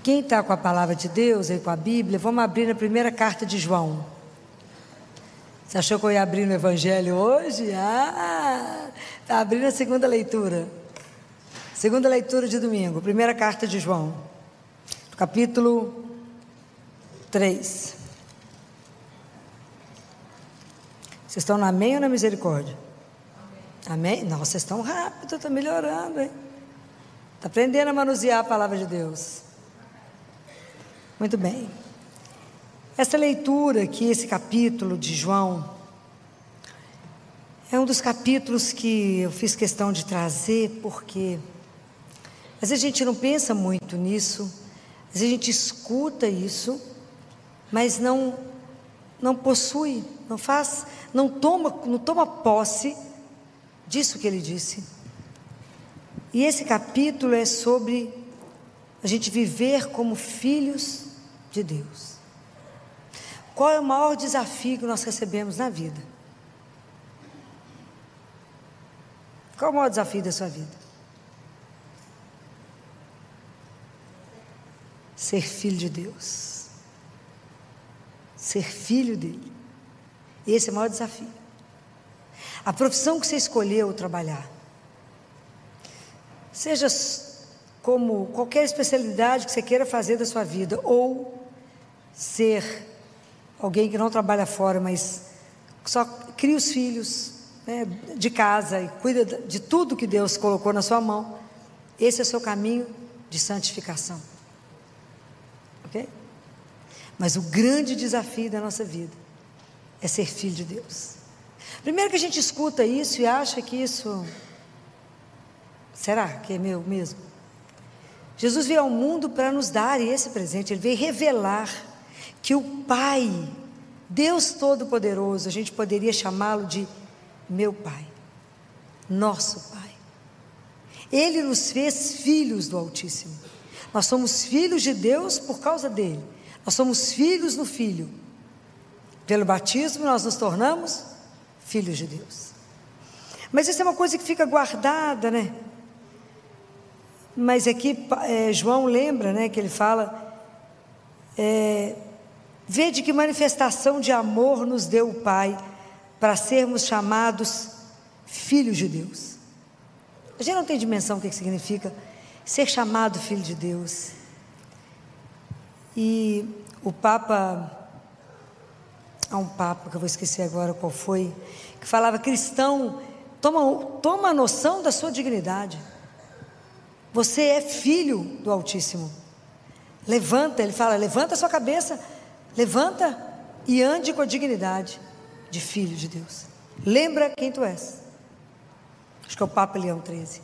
Quem está com a palavra de Deus e com a Bíblia, vamos abrir na primeira carta de João. Você achou que eu ia abrir no Evangelho hoje? Está abrindo a segunda leitura. Segunda leitura de domingo, primeira carta de João, capítulo 3. Vocês estão na amém ou na misericórdia? Amém? Não, vocês estão rápido, está melhorando, hein? Está aprendendo a manusear a palavra de Deus. Muito bem. Essa leitura aqui, esse capítulo de João, é um dos capítulos que eu fiz questão de trazer, porque às vezes a gente não pensa muito nisso, às vezes a gente escuta isso, mas não possui, não toma posse disso que ele disse. E esse capítulo é sobre a gente viver como filhos de Deus. Qual é o maior desafio que nós recebemos na vida? Qual é o maior desafio da sua vida? Ser filho de Deus. Ser filho dele. Esse é o maior desafio. A profissão que você escolheu trabalhar, seja como qualquer especialidade que você queira fazer da sua vida, ou ser alguém que não trabalha fora, mas só cria os filhos, né, de casa e cuida de tudo que Deus colocou na sua mão, esse é o seu caminho de santificação, ok? Mas o grande desafio da nossa vida é ser filho de Deus. Primeiro que a gente escuta isso e acha que isso, será que é meu mesmo? Jesus veio ao mundo para nos dar esse presente, Ele veio revelar que o Pai, Deus Todo-Poderoso, a gente poderia chamá-lo de meu Pai, nosso Pai. Ele nos fez filhos do Altíssimo. Nós somos filhos de Deus por causa dele. Nós somos filhos no Filho. Pelo batismo nós nos tornamos filhos de Deus. Mas isso é uma coisa que fica guardada, né? Mas aqui João lembra, né, que ele fala, vede que manifestação de amor nos deu o Pai, para sermos chamados filhos de Deus. A gente não tem dimensão do que significa ser chamado filho de Deus. E o Papa, há um Papa que eu vou esquecer agora qual foi, que falava: cristão, toma a noção da sua dignidade. Você é filho do Altíssimo. Levanta, ele fala, levanta a sua cabeça, levanta e ande com a dignidade de filho de Deus. Lembra quem tu és. Acho que é o Papa Leão XIII.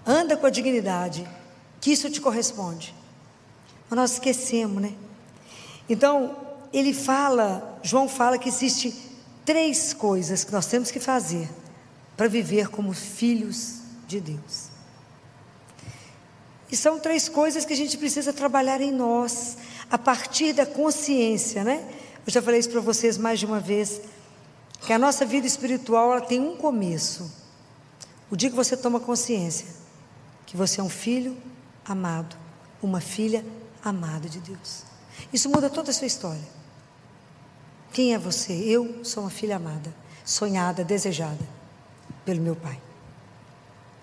Anda com a dignidade, que isso te corresponde. Mas nós esquecemos, né? Então, João fala que existe 3 coisas que nós temos que fazer para viver como filhos de Deus. E são 3 coisas que a gente precisa trabalhar em nós, a partir da consciência, né? Eu já falei isso para vocês mais de uma vez, que a nossa vida espiritual, ela tem um começo. O dia que você toma consciência que você é um filho amado, uma filha amada de Deus, isso muda toda a sua história. Quem é você? Eu sou uma filha amada, sonhada, desejada pelo meu Pai.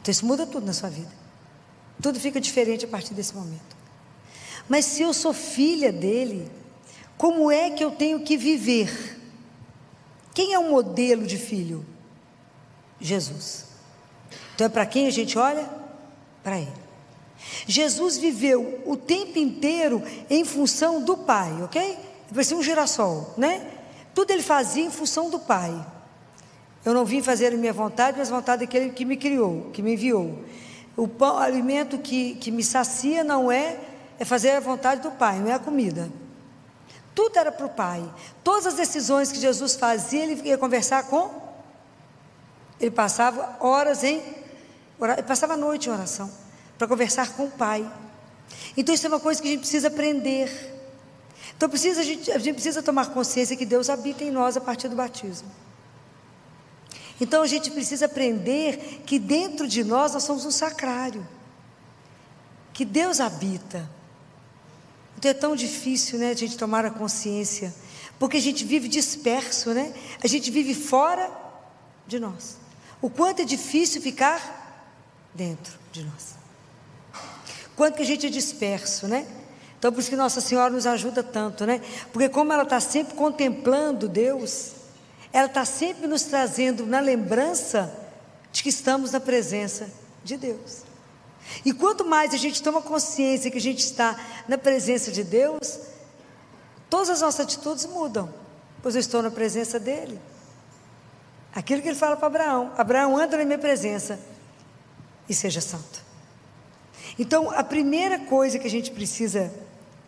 Então isso muda tudo na sua vida. Tudo fica diferente a partir desse momento. Mas se eu sou filha dele, como é que eu tenho que viver? Quem é o modelo de filho? Jesus. Então é para quem a gente olha? Para ele. Jesus viveu o tempo inteiro em função do Pai, ok? Parecia um girassol, né? Tudo ele fazia em função do Pai. Eu não vim fazer a minha vontade, mas a vontade daquele que me criou, que me enviou. O pão, o alimento que me sacia não é fazer a vontade do Pai, não é a comida. Tudo era para o Pai. Todas as decisões que Jesus fazia, ele ia conversar ele passava horas ele passava a noite em oração, para conversar com o Pai. Então isso é uma coisa que a gente precisa aprender. Então a gente precisa tomar consciência que Deus habita em nós a partir do batismo. Então a gente precisa aprender que dentro de nós somos um sacrário, que Deus habita. Então é tão difícil, né, a gente tomar a consciência, porque a gente vive disperso, né? A gente vive fora de nós. O quanto é difícil ficar dentro de nós. Quanto que a gente é disperso, né? Então por isso que Nossa Senhora nos ajuda tanto, né? Porque como ela está sempre contemplando Deus, ela está sempre nos trazendo na lembrança de que estamos na presença de Deus. E quanto mais a gente toma consciência que a gente está na presença de Deus, todas as nossas atitudes mudam, pois eu estou na presença dEle. Aquilo que Ele fala para Abraão: Abraão, anda na minha presença e seja santo. Então a primeira coisa que a gente precisa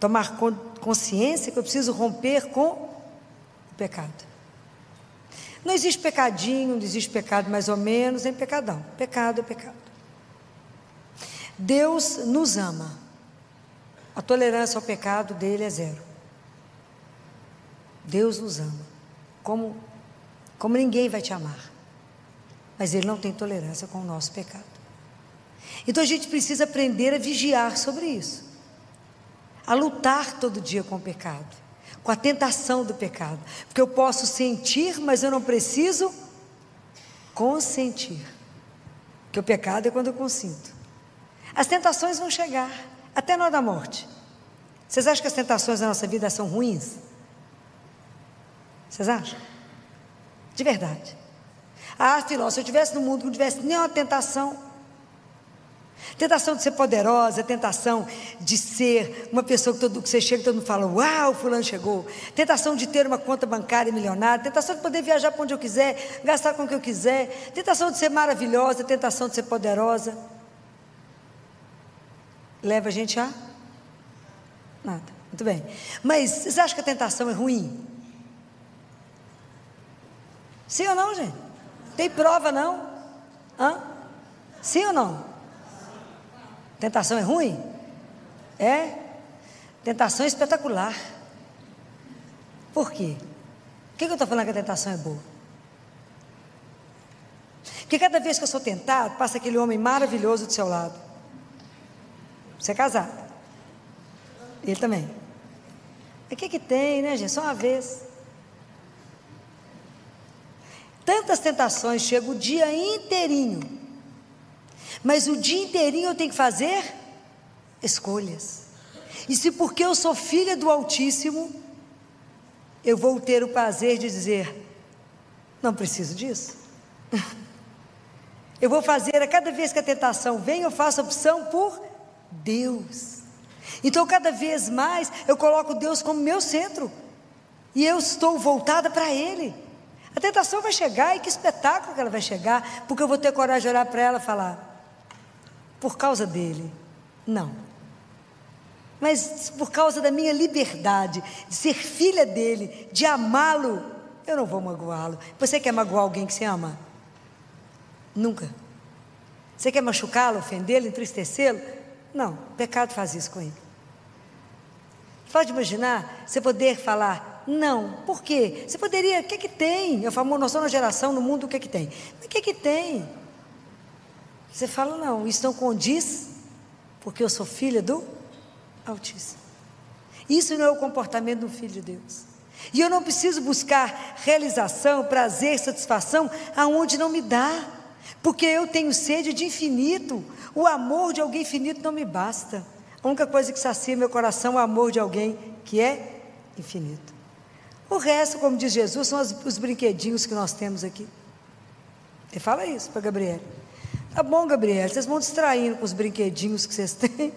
tomar consciência é que eu preciso romper com o pecado. Não existe pecadinho, não existe pecado mais ou menos, nem pecadão. Pecado é pecado. Deus nos ama. A tolerância ao pecado dele é zero. Deus nos ama. Como ninguém vai te amar. Mas Ele não tem tolerância com o nosso pecado. Então a gente precisa aprender a vigiar sobre isso. A lutar todo dia com o pecado. Com a tentação do pecado. Porque eu posso sentir, mas eu não preciso consentir. Porque o pecado é quando eu consinto. As tentações vão chegar, até na hora da morte. Vocês acham que as tentações da nossa vida são ruins? Vocês acham? De verdade. Filó, se eu estivesse no mundo que não tivesse nenhuma tentação, tentação de ser poderosa, tentação de ser uma pessoa que você chega e todo mundo fala: uau, fulano chegou. Tentação de ter uma conta bancária milionária, tentação de poder viajar para onde eu quiser, gastar com o que eu quiser, tentação de ser maravilhosa, tentação de ser poderosa. Leva a gente a nada. Muito bem. Mas vocês acham que a tentação é ruim? Sim ou não, gente? Tem prova não? Sim ou não? Tentação é ruim? É? Tentação é espetacular. Por quê? Por que eu estou falando que a tentação é boa? Porque cada vez que eu sou tentado, passa aquele homem maravilhoso do seu lado. Você é casado. Ele também. O que tem, né, gente? Só uma vez. Tantas tentações, chega o dia inteirinho. Mas o dia inteirinho eu tenho que fazer escolhas. E se porque eu sou filha do Altíssimo, eu vou ter o prazer de dizer: não preciso disso. Eu vou fazer, a cada vez que a tentação vem, eu faço opção por Deus. Então cada vez mais eu coloco Deus como meu centro, e eu estou voltada para Ele. A tentação vai chegar, e que espetáculo que ela vai chegar, porque eu vou ter coragem de olhar para ela e falar: por causa dele, não, mas por causa da minha liberdade, de ser filha dele, de amá-lo, eu não vou magoá-lo. Você quer magoar alguém que você ama? Nunca. Você quer machucá-lo, ofendê-lo, entristecê-lo? Não, o pecado faz isso com ele. Pode imaginar você poder falar não? Por quê? Você poderia, o que tem? Eu falo, nós somos uma geração no mundo, o que tem? Mas o que tem? Você fala, não, isso não condiz, porque eu sou filha do Altíssimo. Isso não é o comportamento do Filho de Deus. E eu não preciso buscar realização, prazer, satisfação aonde não me dá, porque eu tenho sede de infinito. O amor de alguém infinito não me basta. A única coisa que sacia meu coração é o amor de alguém que é infinito. O resto, como diz Jesus, são os brinquedinhos que nós temos aqui. Ele fala isso para Gabriel. Tá bom, Gabriel, vocês vão distraindo com os brinquedinhos que vocês têm.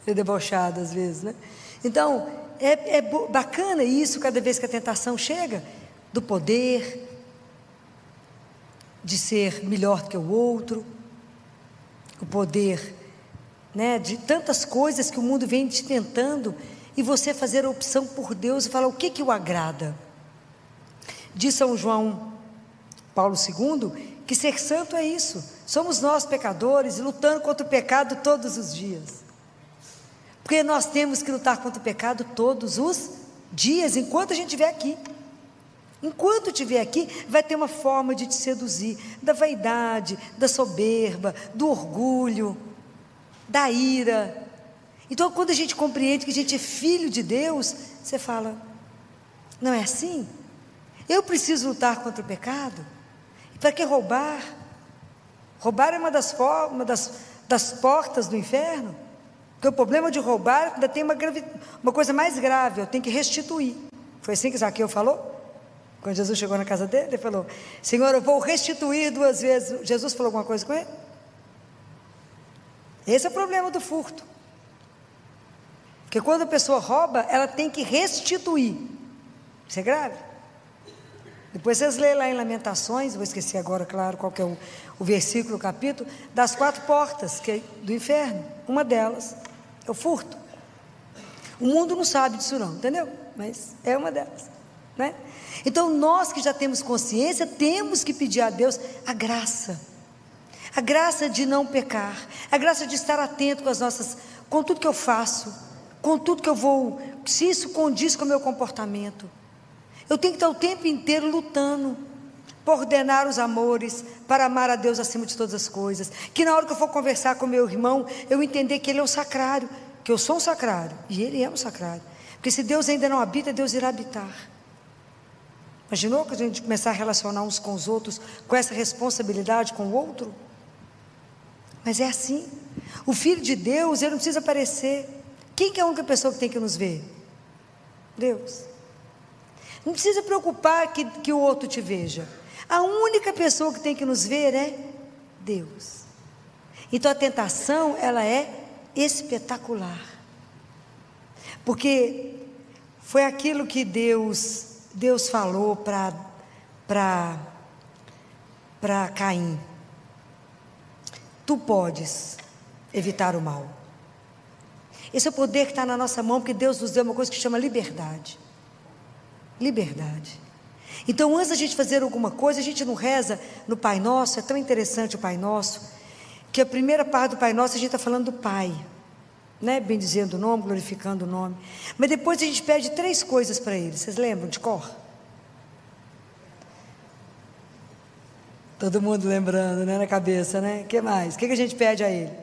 É debochado às vezes, né? Então, é bacana isso, cada vez que a tentação chega, do poder, de ser melhor que o outro, o poder, né, de tantas coisas que o mundo vem te tentando, e você fazer a opção por Deus e falar o que o agrada. Diz São João Paulo II que ser santo é isso. Somos nós pecadores lutando contra o pecado todos os dias, porque nós temos que lutar contra o pecado todos os dias, enquanto a gente estiver aqui. Enquanto estiver aqui, vai ter uma forma de te seduzir, da vaidade, da soberba, do orgulho, da ira. Então, quando a gente compreende que a gente é filho de Deus, você fala, não é assim? Eu preciso lutar contra o pecado? Para que roubar? Roubar é uma das portas do inferno. Porque o problema de roubar ainda tem uma coisa mais grave, eu tenho que restituir. Foi assim que Zaqueu falou? Quando Jesus chegou na casa dele, ele falou, Senhor, eu vou restituir 2 vezes. Jesus falou alguma coisa com ele? Esse é o problema do furto. Porque quando a pessoa rouba, ela tem que restituir. Isso é grave. Depois vocês lêem lá em Lamentações, vou esquecer agora, claro, qual que é o versículo, o capítulo, das 4 portas do inferno. Uma delas é o furto. O mundo não sabe disso não, entendeu? Mas é uma delas, né? Então nós que já temos consciência, temos que pedir a Deus a graça de não pecar, a graça de estar atento com tudo que eu faço, com tudo que eu vou, se isso condiz com o meu comportamento. Eu tenho que estar o tempo inteiro lutando para ordenar os amores, para amar a Deus acima de todas as coisas, que na hora que eu for conversar com meu irmão, eu entender que ele é um sacrário, que eu sou um sacrário, e ele é um sacrário, porque se Deus ainda não habita, Deus irá habitar. Imaginou que a gente começar a relacionar uns com os outros, com essa responsabilidade com o outro? Mas é assim, o Filho de Deus, ele não precisa aparecer. Quem que é a única pessoa que tem que nos ver? Deus. Não precisa preocupar que o outro te veja. A única pessoa que tem que nos ver é Deus. Então a tentação, ela é espetacular. Porque foi aquilo que Deus falou para Caim. Tu podes evitar o mal. Esse é o poder que está na nossa mão, porque Deus nos deu uma coisa que chama liberdade. Liberdade. Então, antes da gente fazer alguma coisa, a gente não reza no Pai Nosso. É tão interessante o Pai Nosso, que a primeira parte do Pai Nosso a gente está falando do Pai, né? Bendizendo o nome, glorificando o nome. Mas depois a gente pede 3 coisas para Ele. Vocês lembram de cor? Todo mundo lembrando, né? Na cabeça, né? O que mais? O que a gente pede a Ele?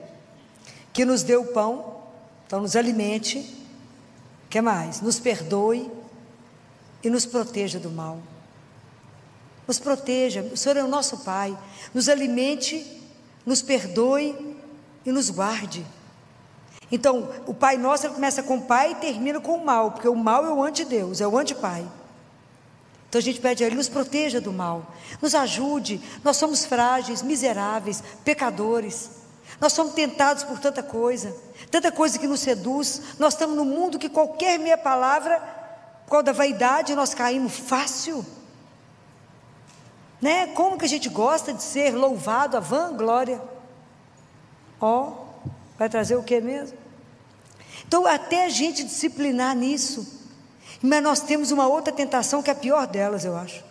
Que nos dê o pão, então nos alimente. O que mais? Nos perdoe e nos proteja do mal. Nos proteja, o Senhor é o nosso Pai, nos alimente, nos perdoe e nos guarde. Então, o Pai Nosso, ele começa com o Pai e termina com o mal, porque o mal é o anti-Deus, é o anti-Pai. Então a gente pede a Ele, nos proteja do mal, nos ajude. Nós somos frágeis, miseráveis, pecadores, nós somos tentados por tanta coisa que nos seduz. Nós estamos num mundo que qualquer meia palavra, por causa da vaidade, nós caímos fácil, né? Como que a gente gosta de ser louvado, a vanglória. Vai trazer o que mesmo? Então até a gente disciplinar nisso. Mas nós temos uma outra tentação que é a pior delas, eu acho.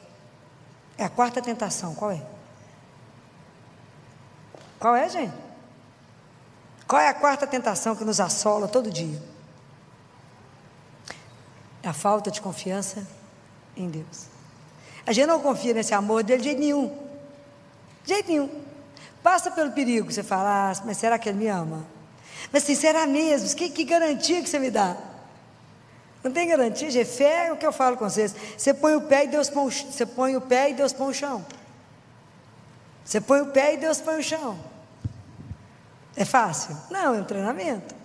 É a 4ª tentação. Qual é? Qual é, gente? Qual é a 4ª tentação que nos assola todo dia? É a falta de confiança em Deus. A gente não confia nesse amor dele de jeito nenhum. De jeito nenhum. Passa pelo perigo, você fala, mas será que ele me ama? Mas assim, será mesmo? Que garantia que você me dá? Não tem garantia, gente. Fé é o que eu falo com vocês. Você põe o pé e Deus põe você põe o pé e Deus põe o chão. Você põe o pé e Deus põe o chão. É fácil? Não, é um treinamento.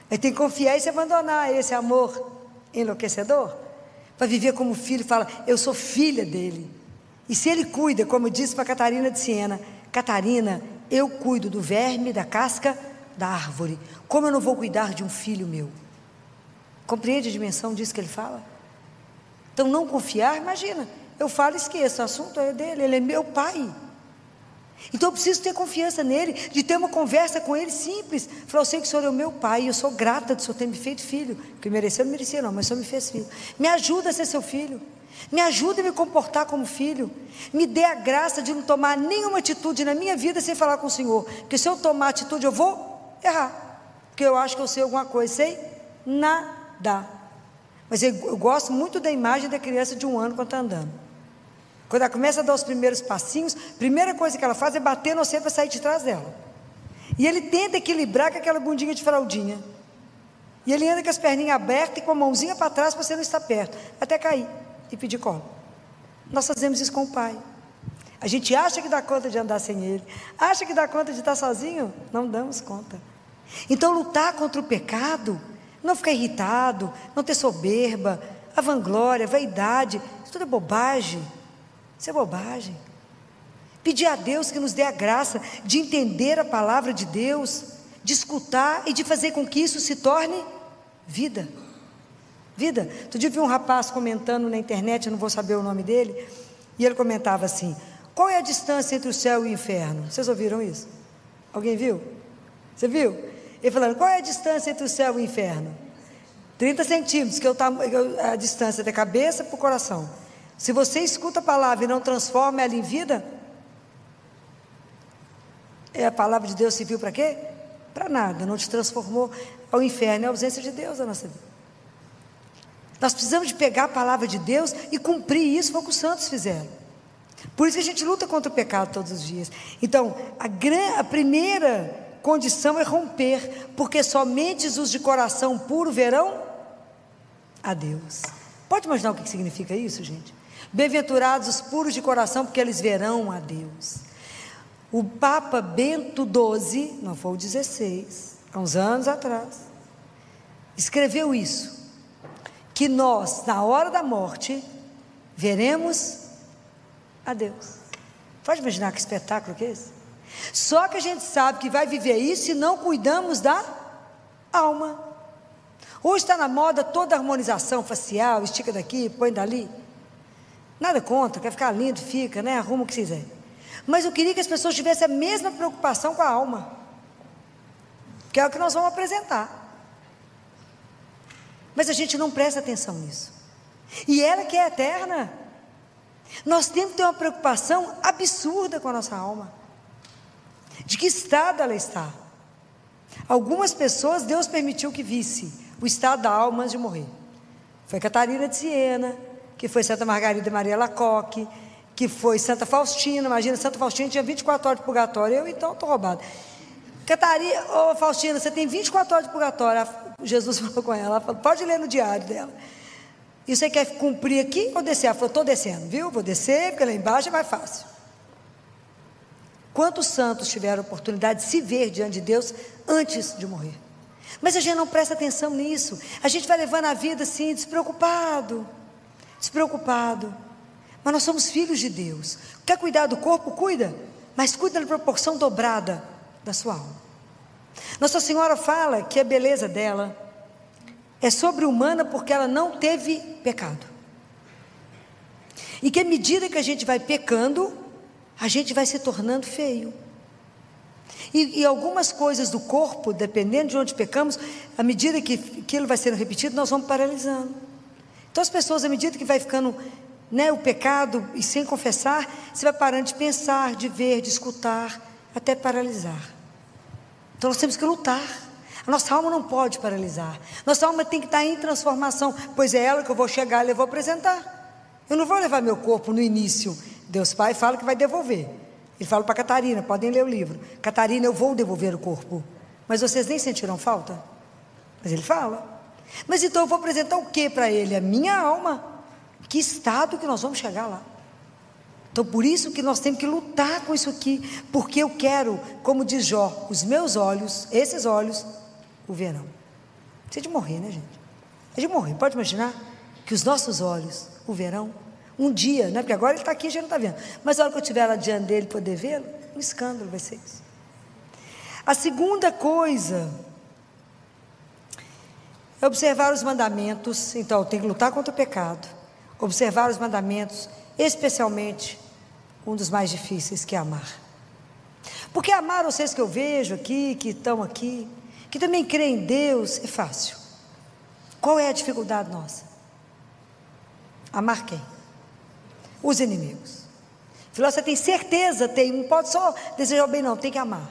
Mas tem que confiar e se abandonar esse amor enlouquecedor, para viver como filho. Fala, eu sou filha dele. E se ele cuida, como disse para Catarina de Siena, Catarina, eu cuido do verme, da casca, da árvore. Como eu não vou cuidar de um filho meu? Compreende a dimensão disso que ele fala? Então não confiar, imagina, eu falo e esqueço, o assunto é dele, ele é meu pai. Então eu preciso ter confiança nele, de ter uma conversa com ele simples. Falar, eu sei que o Senhor é o meu pai, eu sou grata de o Senhor ter me feito filho, que mereceu, não merecia não, mas o Senhor me fez filho. Me ajuda a ser seu filho, me ajuda a me comportar como filho, me dê a graça de não tomar nenhuma atitude na minha vida sem falar com o Senhor, porque se eu tomar atitude eu vou errar, porque eu acho que eu sei alguma coisa, sei nada. Mas eu gosto muito da imagem da criança de 1 ano quando está andando. Quando ela começa a dar os primeiros passinhos, a primeira coisa que ela faz é bater no centro para sair de trás dela. E ele tenta equilibrar com aquela bundinha de fraldinha. E ele anda com as perninhas abertas e com a mãozinha para trás para você não estar perto, até cair e pedir colo. Nós fazemos isso com o Pai. A gente acha que dá conta de andar sem Ele, acha que dá conta de estar sozinho, não damos conta. Então lutar contra o pecado, não ficar irritado, não ter soberba, a vanglória, a vaidade, isso tudo é bobagem. Isso é bobagem. Pedir a Deus que nos dê a graça de entender a palavra de Deus, de escutar e de fazer com que isso se torne vida. Vida. Outro dia eu vi um rapaz comentando na internet, eu não vou saber o nome dele, e ele comentava assim: qual é a distância entre o céu e o inferno? Vocês ouviram isso? Alguém viu? Você viu? Ele falando, qual é a distância entre o céu e o inferno? 30 centímetros, que é a distância da cabeça para o coração. Se você escuta a palavra e não transforma ela em vida, a palavra de Deus serviu para quê? Para nada, não te transformou. Ao inferno é a ausência de Deus na nossa vida. Nós precisamos de pegar a palavra de Deus e cumprir isso, foi o que os santos fizeram. Por isso que a gente luta contra o pecado todos os dias. Então, a primeira condição é romper, porque somente os de coração puro verão a Deus. Pode imaginar o que significa isso, gente? Bem-aventurados os puros de coração, porque eles verão a Deus. O Papa Bento XII, não foi o 16, há uns anos atrás, escreveu isso, que nós, na hora da morte, veremos a Deus. Pode imaginar que espetáculo que é esse? Só que a gente sabe que vai viver isso se não cuidamos da alma. Hoje está na moda toda a harmonização facial, estica daqui, põe dali. Nada contra, quer ficar lindo, fica, né? Arruma o que quiser. Mas eu queria que as pessoas tivessem a mesma preocupação com a alma, que é o que nós vamos apresentar. Mas a gente não presta atenção nisso. E ela que é eterna, nós temos que ter uma preocupação absurda com a nossa alma. De que estado ela está? Algumas pessoas Deus permitiu que visse o estado da alma antes de morrer. Foi Catarina de Siena, que foi Santa Margarida Maria Lacoque, que foi Santa Faustina. Imagina, Santa Faustina tinha 24 horas de purgatório. Eu então estou roubada. Catarina, Faustina, você tem 24 horas de purgatório. Jesus falou com ela, falou, pode ler no diário dela. E você quer cumprir aqui ou descer? Ela falou, estou descendo, viu? Vou descer, porque lá embaixo é mais fácil. Quantos santos tiveram a oportunidade de se ver diante de Deus antes de morrer? Mas a gente não presta atenção nisso. A gente vai levando a vida assim, despreocupado. Mas nós somos filhos de Deus. Quer cuidar do corpo? Cuida. Mas cuida na proporção dobrada da sua alma. Nossa Senhora fala que a beleza dela é sobre-humana porque ela não teve pecado. E que à medida que a gente vai pecando, a gente vai se tornando feio. E algumas coisas do corpo, dependendo de onde pecamos, à medida que aquilo vai sendo repetido, nós vamos paralisando. Então as pessoas, à medida que vai ficando, né, o pecado, e sem confessar, você vai parando de pensar, de ver, de escutar, até paralisar. Então nós temos que lutar. A nossa alma não pode paralisar. Nossa alma tem que estar em transformação, pois é ela que eu vou chegar e eu vou apresentar. Eu não vou levar meu corpo no início. Deus Pai fala que vai devolver. Ele fala para Catarina, podem ler o livro. Catarina, eu vou devolver o corpo. Mas vocês nem sentiram falta? Mas ele fala. Mas então eu vou apresentar o que para ele? A minha alma. Que estado que nós vamos chegar lá? Então por isso que nós temos que lutar com isso aqui. Porque eu quero, como diz Jó, os meus olhos, esses olhos, o verão. Isso é de morrer, né, gente? É de morrer. Pode imaginar que os nossos olhos o verão? Um dia, né? Porque agora ele está aqui e a gente não está vendo. Mas a hora que eu estiver lá diante dele poder vê-lo, um escândalo vai ser isso. A segunda coisa é observar os mandamentos. Então, eu tenho que lutar contra o pecado. Observar os mandamentos, especialmente um dos mais difíceis, que é amar. Porque amar vocês que eu vejo aqui, que estão aqui, que também creem em Deus, é fácil. Qual é a dificuldade nossa? Amar quem? Os inimigos. Falou, você tem certeza? Tem, não pode só desejar o bem, não, tem que amar.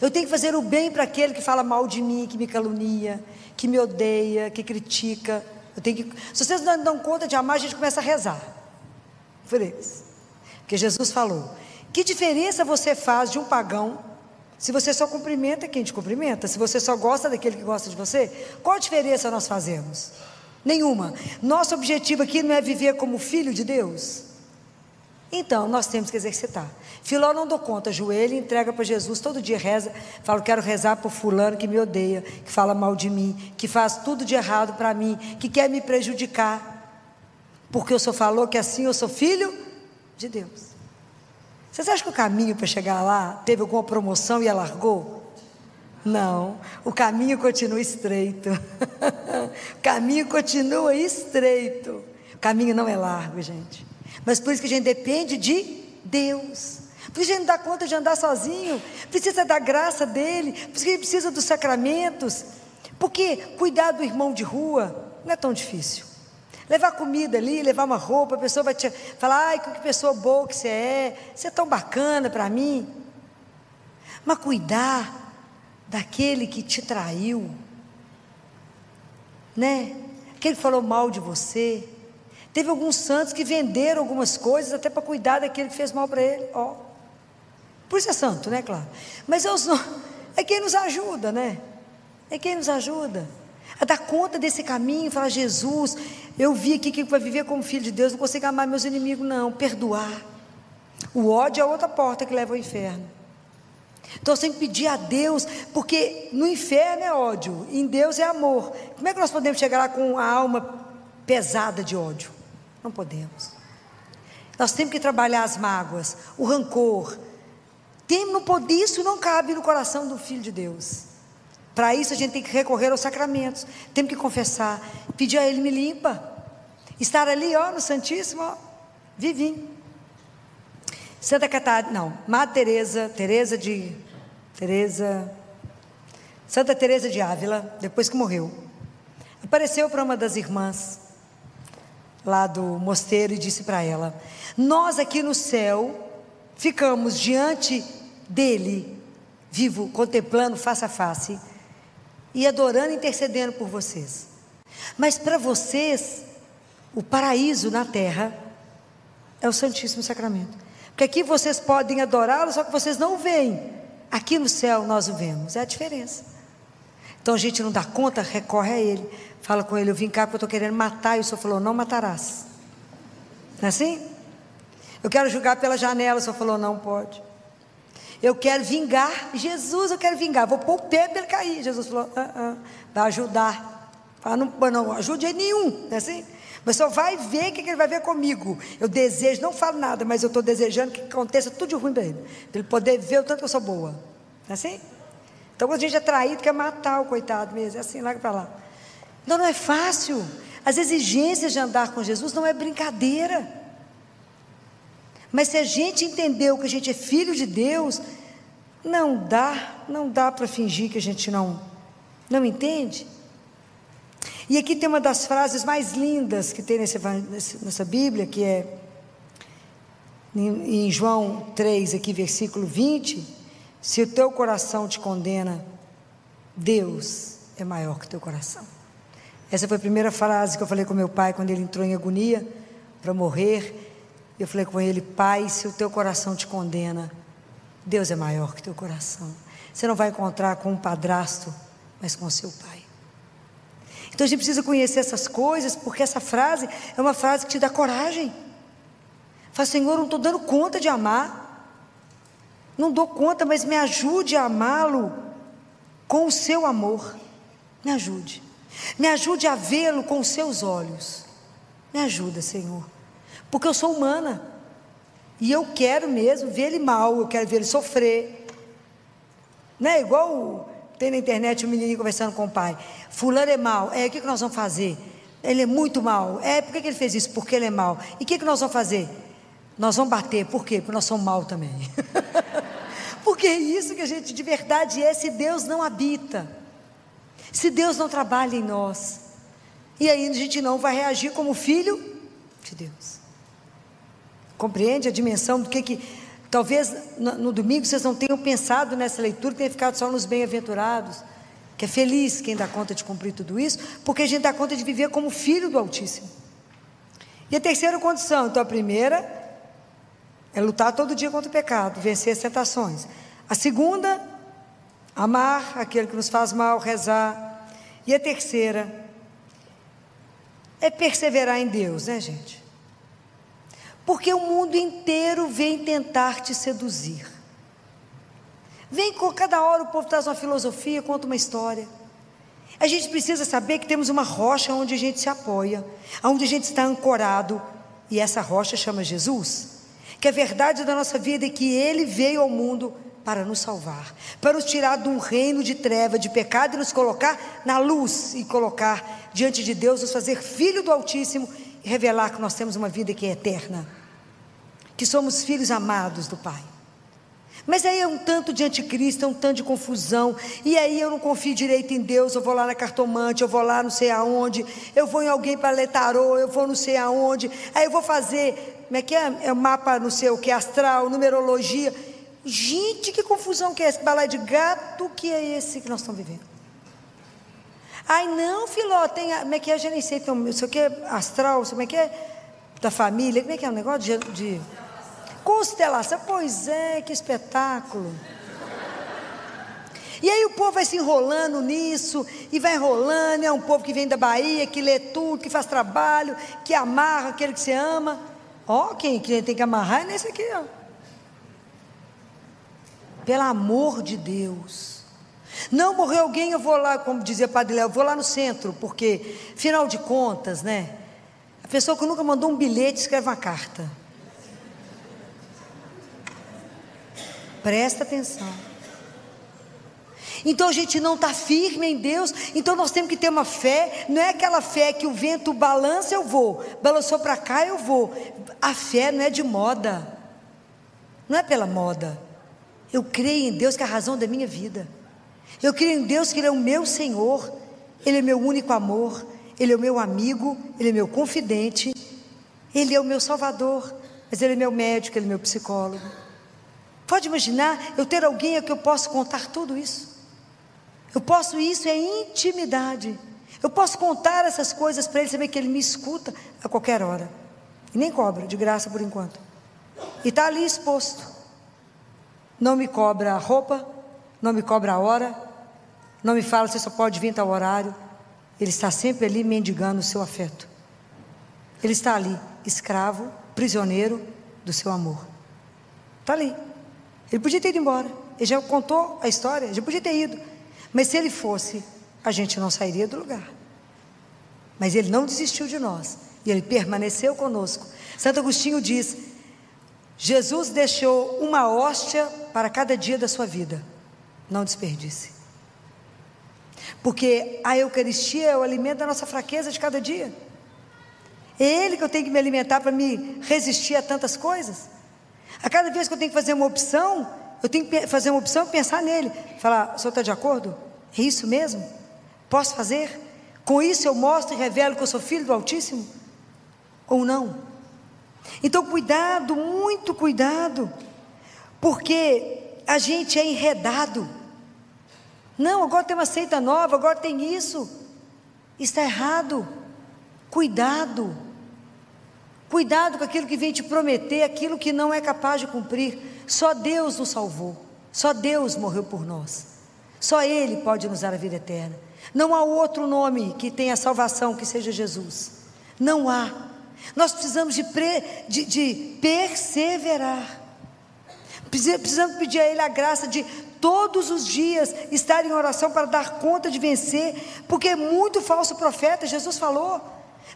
Eu tenho que fazer o bem para aquele que fala mal de mim, que me calunia, que me odeia, que critica. Eu tenho que, se vocês não dão conta de amar, a gente começa a rezar por eles. Porque Jesus falou, que diferença você faz de um pagão Se você só cumprimenta quem te cumprimenta, se você só gosta daquele que gosta de você, qual a diferença nós fazemos? Nenhuma. Nosso objetivo aqui não é viver como filho de Deus? Então, nós temos que exercitar. Filó não dou conta, ajoelha e entrega para Jesus, todo dia reza, fala, quero rezar por fulano que me odeia, que fala mal de mim, que faz tudo de errado para mim, que quer me prejudicar, porque o Senhor falou que assim eu sou filho de Deus. Vocês acham que o caminho para chegar lá teve alguma promoção e alargou? Não, o caminho continua estreito. O caminho continua estreito. O caminho não é largo, gente. Mas por isso que a gente depende de Deus. Por isso que a gente não dá conta de andar sozinho. Precisa da graça dEle. Por isso que a gente precisa dos sacramentos. Porque cuidar do irmão de rua não é tão difícil. Levar comida ali, levar uma roupa, a pessoa vai te falar, ai, que pessoa boa que você é tão bacana para mim. Mas cuidar daquele que te traiu, né? Aquele que falou mal de você. Teve alguns santos que venderam algumas coisas até para cuidar daquele que fez mal para ele. Ó, por isso é santo, né, claro? Mas é quem nos ajuda, né? É quem nos ajuda a dar conta desse caminho, falar, Jesus, eu vi aqui que vai viver como filho de Deus, não consigo amar meus inimigos, não, perdoar. O ódio é outra porta que leva ao inferno. Então eu tenho que pedir a Deus, porque no inferno é ódio, em Deus é amor. Como é que nós podemos chegar lá com a alma pesada de ódio? Não podemos. Nós temos que trabalhar as mágoas, o rancor. Isso não cabe no coração do filho de Deus. Para isso a gente tem que recorrer aos sacramentos, temos que confessar, pedir a Ele, me limpa, estar ali, ó, no Santíssimo, ó, vivinho. Santa Catarina, não, Madre Santa Teresa de Ávila, depois que morreu, apareceu para uma das irmãs lá do mosteiro e disse para ela, nós aqui no céu ficamos diante dele, vivo, contemplando face a face, e adorando e intercedendo por vocês, mas para vocês o paraíso na terra é o Santíssimo Sacramento, porque aqui vocês podem adorá-lo, só que vocês não o veem, aqui no céu nós o vemos, é a diferença. Então a gente não dá conta, recorre a Ele, fala com Ele, eu vim cá porque eu estou querendo matar, e o Senhor falou, não matarás, não é assim? Eu quero jogar pela janela, o Senhor falou, não pode. Eu quero vingar, Jesus, eu quero vingar, vou pôr o pé para ele cair. Jesus falou, vai ajudar, não ajude nenhum, não é assim? Mas só vai ver o que ele vai ver comigo. Eu desejo, não falo nada, mas eu estou desejando que aconteça tudo de ruim para ele poder ver o tanto que eu sou boa, não é assim? Então quando a gente é traído, quer matar o coitado mesmo, é assim, larga para lá. Não é fácil, as exigências de andar com Jesus não é brincadeira. Mas se a gente entendeu que a gente é filho de Deus, não dá para fingir que a gente não entende. E aqui tem uma das frases mais lindas que tem nessa Bíblia, que é em João 3, aqui, versículo 20, se o teu coração te condena, Deus é maior que o teu coração. Essa foi a primeira frase que eu falei com meu pai, quando ele entrou em agonia, para morrer. Eu falei com ele, pai, se o teu coração te condena, Deus é maior que o teu coração. Você não vai encontrar com um padrasto, mas com o seu pai. Então a gente precisa conhecer essas coisas, porque essa frase é uma frase que te dá coragem. Fala, Senhor, eu não estou dando conta de amar, não dou conta, mas me ajude a amá-lo com o seu amor, me ajude a vê-lo com os seus olhos, me ajuda, Senhor. Porque eu sou humana, e eu quero mesmo ver ele mal, eu quero ver ele sofrer, não é igual tem na internet um menininho conversando com o pai, fulano é mal, o que nós vamos fazer? Ele é muito mal, por que ele fez isso? Porque ele é mal, e o que nós vamos fazer? Nós vamos bater, por quê? Porque nós somos mal também, porque é isso que a gente de verdade é, se Deus não habita, se Deus não trabalha em nós, e aí a gente não vai reagir como filho de Deus. Compreende a dimensão do que talvez no domingo vocês não tenham pensado nessa leitura, tenham ficado só nos bem-aventurados, que é feliz quem dá conta de cumprir tudo isso, porque a gente dá conta de viver como filho do Altíssimo. E a terceira condição, então a primeira é lutar todo dia contra o pecado, vencer as tentações. A segunda amar aquele que nos faz mal, rezar. E a terceira é perseverar em Deus, né, gente? Porque o mundo inteiro vem tentar te seduzir. Vem com cada hora o povo traz uma filosofia, conta uma história. A gente precisa saber que temos uma rocha onde a gente se apoia, onde a gente está ancorado, e essa rocha chama Jesus, que a verdade da nossa vida é que Ele veio ao mundo para nos salvar, para nos tirar de um reino de treva, de pecado, e nos colocar na luz, e colocar diante de Deus, nos fazer filho do Altíssimo, e revelar que nós temos uma vida que é eterna, que somos filhos amados do Pai. Mas aí é um tanto de anticristo, é um tanto de confusão, e aí eu não confio direito em Deus, eu vou lá na cartomante, eu vou lá não sei aonde, eu vou em alguém para ler tarô, eu vou não sei aonde, aí eu vou fazer, como é que é o mapa não sei o que, astral, numerologia. Gente, que confusão que é esse, que balai de gato que é esse que nós estamos vivendo? Ai não, Filó, tem, como é que é, eu já nem sei, não sei o que, astral, como é que é, da família, como é que é o negócio de constelação, pois é, que espetáculo. E aí o povo vai se enrolando nisso, e vai enrolando, é um povo que vem da Bahia, que lê tudo, que faz trabalho, que amarra aquele que você ama. Ó, quem tem que amarrar é nesse aqui, ó. Pelo amor de Deus. Não morreu alguém, eu vou lá, como dizia Padre Léo, eu vou lá no centro, porque, afinal de contas, né, a pessoa que nunca mandou um bilhete, escreve uma carta. Presta atenção. Então a gente não está firme em Deus, então nós temos que ter uma fé, não é aquela fé que o vento balança, eu vou, balançou para cá, eu vou. A fé não é de moda, não é pela moda. Eu creio em Deus que é a razão da minha vida, eu creio em Deus que Ele é o meu Senhor, Ele é meu único amor, Ele é o meu amigo, Ele é meu confidente, Ele é o meu Salvador, mas Ele é meu médico, Ele é meu psicólogo. Pode imaginar eu ter alguém a que eu posso contar tudo isso? Eu posso, isso é intimidade. Eu posso contar essas coisas para Ele, saber que Ele me escuta a qualquer hora. E nem cobra, de graça por enquanto. E está ali exposto. Não me cobra a roupa, não me cobra a hora, não me fala você só pode vir tal horário. Ele está sempre ali mendigando o seu afeto. Ele está ali, escravo, prisioneiro do seu amor. Está ali. Ele podia ter ido embora, ele já contou a história, já podia ter ido, mas se ele fosse, a gente não sairia do lugar. Mas ele não desistiu de nós, e ele permaneceu conosco. Santo Agostinho diz: Jesus deixou uma hóstia para cada dia da sua vida, não desperdice, porque a Eucaristia é o alimento da nossa fraqueza de cada dia. É Ele que eu tenho que me alimentar para me resistir a tantas coisas. A cada vez que eu tenho que fazer uma opção, eu tenho que fazer uma opção e pensar nele, falar: o senhor está de acordo? É isso mesmo? Posso fazer? Com isso eu mostro e revelo que eu sou filho do Altíssimo? Ou não? Então cuidado, muito cuidado, porque a gente é enredado. Não, agora tem uma seita nova, agora tem isso. Está errado. Cuidado. Cuidado com aquilo que vem te prometer, aquilo que não é capaz de cumprir. Só Deus nos salvou, só Deus morreu por nós, só Ele pode nos dar a vida eterna. Não há outro nome que tenha salvação que seja Jesus, não há. Nós precisamos de perseverar, precisamos pedir a Ele a graça de todos os dias estar em oração para dar conta de vencer, porque é muito falso profeta. Jesus falou,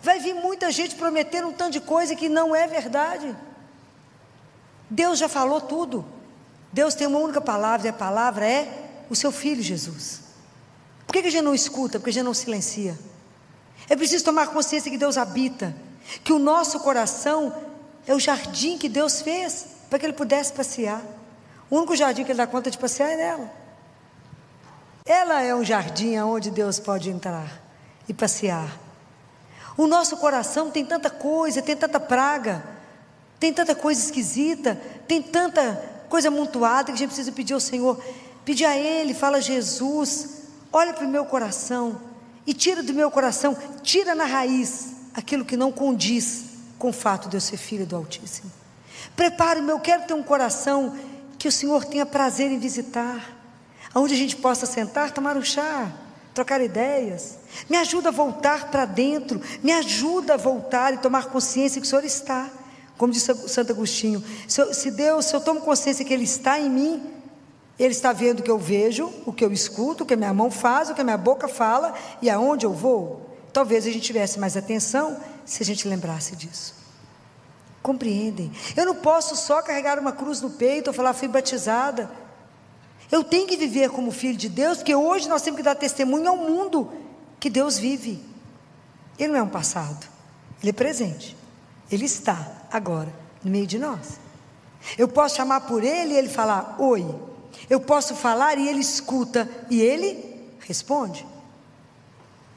vai vir muita gente prometendo um tanto de coisa que não é verdade. Deus já falou tudo. Deus tem uma única palavra, e a palavra é o seu Filho Jesus. Por que a gente não escuta? Porque a gente não silencia. É preciso tomar consciência que Deus habita, que o nosso coração é o jardim que Deus fez para que Ele pudesse passear. O único jardim que Ele dá conta de passear é nela. Ela é um jardim onde Deus pode entrar e passear. O nosso coração tem tanta coisa, tem tanta praga, tem tanta coisa esquisita, tem tanta coisa amontoada que a gente precisa pedir ao Senhor. Pedir a Ele, fala: Jesus, olha para o meu coração e tira do meu coração, tira na raiz aquilo que não condiz com o fato de eu ser filho do Altíssimo. Prepare-me, eu quero ter um coração que o Senhor tenha prazer em visitar. onde a gente possa sentar, tomar um chá, trocar ideias. Me ajuda a voltar para dentro, me ajuda a voltar e tomar consciência que o Senhor está. Como disse Santo Agostinho, se eu tomo consciência que Ele está em mim, Ele está vendo o que eu vejo, o que eu escuto, o que a minha mão faz, o que a minha boca fala e aonde eu vou. Talvez a gente tivesse mais atenção se a gente lembrasse disso. Compreendem? Eu não posso só carregar uma cruz no peito ou falar, fui batizada. Eu tenho que viver como filho de Deus, porque hoje nós temos que dar testemunho ao mundo que Deus vive. Ele não é um passado, Ele é presente. Ele está agora no meio de nós. Eu posso chamar por Ele e Ele falar, oi. Eu posso falar e Ele escuta e Ele responde.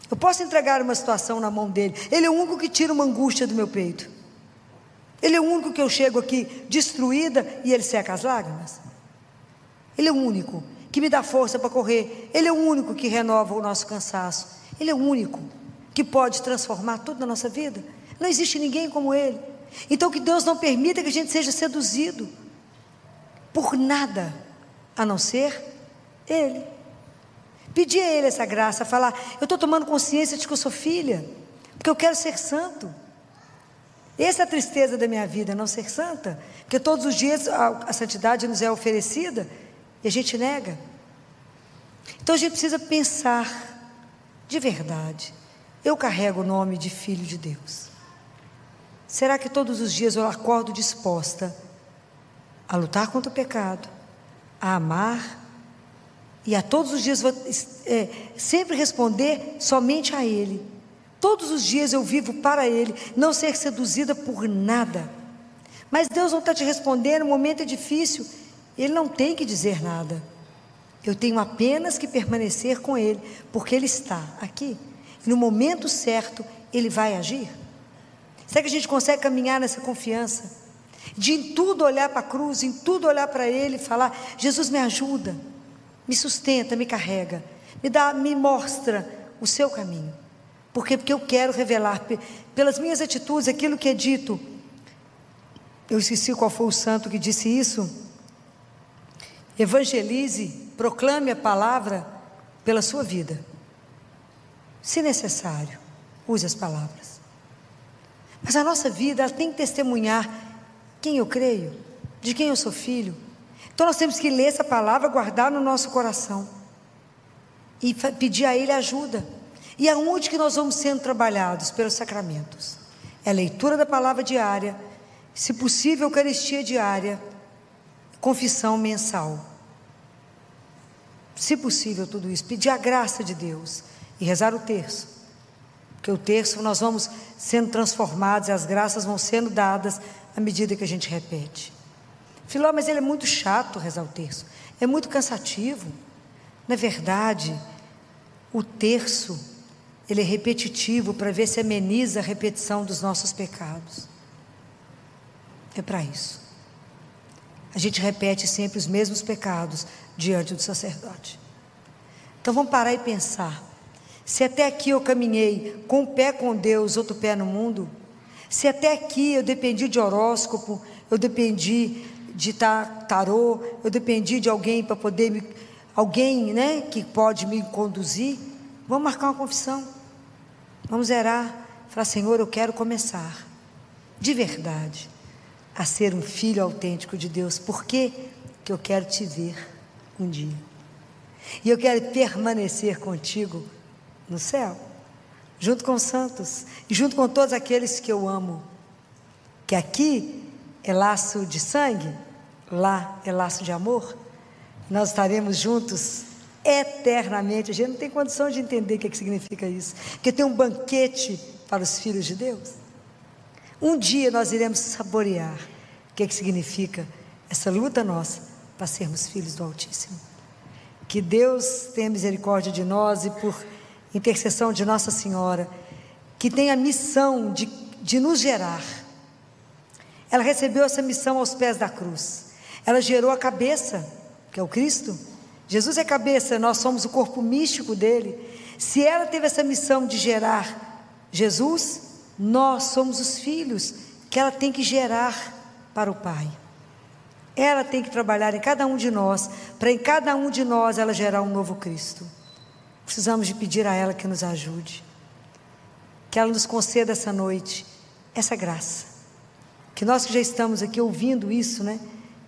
Eu posso entregar uma situação na mão dEle. Ele é o único que tira uma angústia do meu peito. Ele é o único que eu chego aqui destruída e Ele seca as lágrimas. Ele é o único que me dá força para correr. Ele é o único que renova o nosso cansaço. Ele é o único que pode transformar tudo na nossa vida. Não existe ninguém como Ele. Então que Deus não permita que a gente seja seduzido por nada, a não ser Ele. Pedir a Ele essa graça, falar, eu estou tomando consciência de que eu sou filha, porque eu quero ser santo. Essa é a tristeza da minha vida, não ser santa, porque todos os dias a santidade nos é oferecida e a gente nega. Então a gente precisa pensar de verdade, eu carrego o nome de filho de Deus. Será que todos os dias eu acordo disposta a lutar contra o pecado, a amar e a todos os dias sempre responder somente a Ele? Todos os dias eu vivo para Ele, não ser seduzida por nada. Mas Deus não está te respondendo, o momento é difícil, Ele não tem que dizer nada. Eu tenho apenas que permanecer com Ele, porque Ele está aqui. E no momento certo, Ele vai agir. Será que a gente consegue caminhar nessa confiança? De em tudo olhar para a cruz, em tudo olhar para Ele e falar, Jesus me ajuda, me sustenta, me carrega, me mostra o seu caminho. Por quê? Porque eu quero revelar, pelas minhas atitudes, aquilo que é dito. Eu esqueci qual foi o santo que disse isso. Evangelize, proclame a palavra pela sua vida. Se necessário, use as palavras. Mas a nossa vida, ela tem que testemunhar quem eu creio, de quem eu sou filho. Então nós temos que ler essa palavra, guardar no nosso coração e pedir a Ele ajuda. E aonde que nós vamos sendo trabalhados? Pelos sacramentos. É a leitura da palavra diária, se possível Eucaristia diária, confissão mensal. Se possível tudo isso, pedir a graça de Deus e rezar o terço. Porque o terço nós vamos sendo transformados e as graças vão sendo dadas à medida que a gente repete. Filó, mas ele é muito chato rezar o terço, é muito cansativo. Na verdade, o terço ele é repetitivo para ver se ameniza a repetição dos nossos pecados. É para isso. A gente repete sempre os mesmos pecados diante do sacerdote. Então vamos parar e pensar. Se até aqui eu caminhei com um pé com Deus, outro pé no mundo, se até aqui eu dependi de horóscopo, eu dependi de tarô, eu dependi de alguém para poder alguém, né, que pode me conduzir, vamos marcar uma confissão. Vamos zerar, falar, Senhor, eu quero começar, de verdade, a ser um filho autêntico de Deus. Por quê? Porque eu quero te ver um dia. E eu quero permanecer contigo no céu, junto com os santos, e junto com todos aqueles que eu amo. Que aqui é laço de sangue, lá é laço de amor. Nós estaremos juntos eternamente. A gente não tem condição de entender o que significa isso, porque tem um banquete para os filhos de Deus. Um dia nós iremos saborear o que significa essa luta nossa para sermos filhos do Altíssimo. Que Deus tenha misericórdia de nós e por intercessão de Nossa Senhora, que tem a missão de nos gerar. Ela recebeu essa missão aos pés da cruz. Ela gerou a cabeça, que é o Cristo. Jesus é cabeça, nós somos o corpo místico dele. Se ela teve essa missão de gerar Jesus, nós somos os filhos que ela tem que gerar para o Pai. Ela tem que trabalhar em cada um de nós, para em cada um de nós ela gerar um novo Cristo. Precisamos de pedir a ela que nos ajude, que ela nos conceda essa noite, essa graça, que nós que já estamos aqui ouvindo isso, né?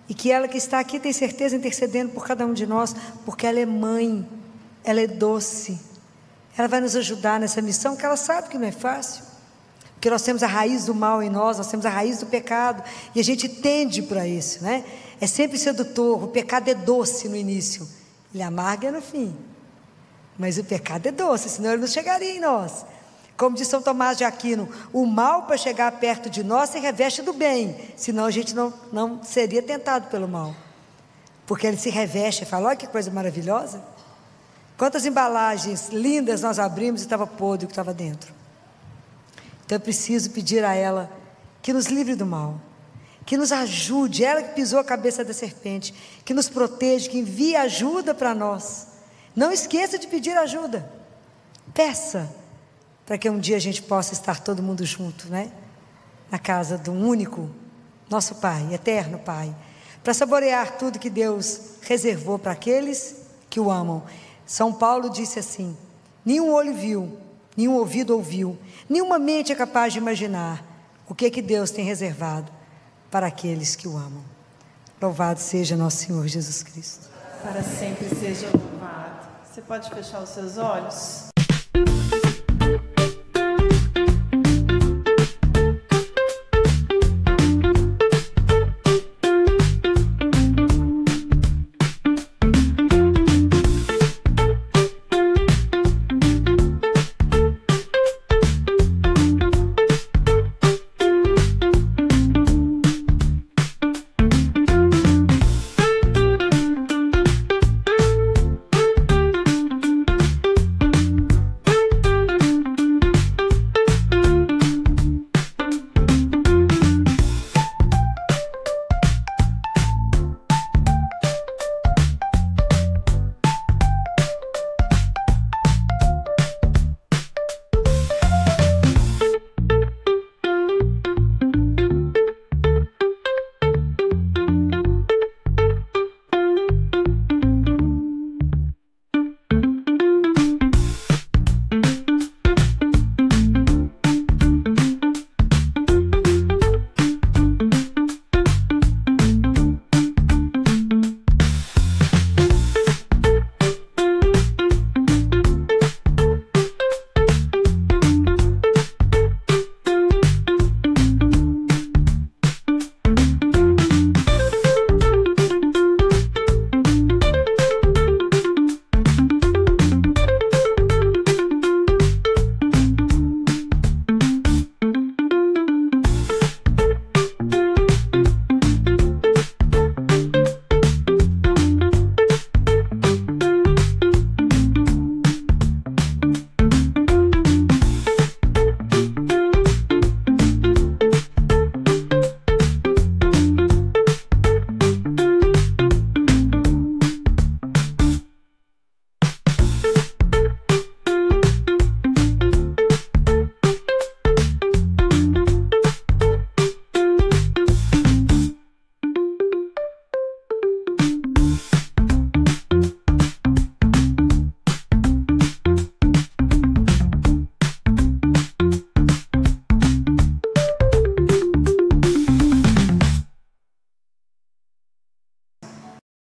E que ela que está aqui tem certeza intercedendo por cada um de nós, porque ela é mãe, ela é doce, ela vai nos ajudar nessa missão, que ela sabe que não é fácil, porque nós temos a raiz do mal em nós temos a raiz do pecado, e a gente tende para isso, né? É sempre sedutor, o pecado é doce no início, ele amarga no fim, mas o pecado é doce, senão ele não chegaria em nós. Como diz São Tomás de Aquino, o mal para chegar perto de nós se reveste do bem, senão a gente não seria tentado pelo mal, porque ele se reveste, fala, olha que coisa maravilhosa, quantas embalagens lindas nós abrimos e estava podre o que estava dentro. Então eu preciso pedir a ela que nos livre do mal, que nos ajude, ela que pisou a cabeça da serpente, que nos proteja, que envie ajuda para nós. Não esqueça de pedir ajuda, peça, para que um dia a gente possa estar todo mundo junto, né? Na casa do único, nosso Pai, eterno Pai, para saborear tudo que Deus reservou para aqueles que o amam. São Paulo disse assim, nenhum olho viu, nenhum ouvido ouviu, nenhuma mente é capaz de imaginar o que Deus tem reservado para aqueles que o amam. Louvado seja nosso Senhor Jesus Cristo. Para sempre seja louvado. Você pode fechar os seus olhos?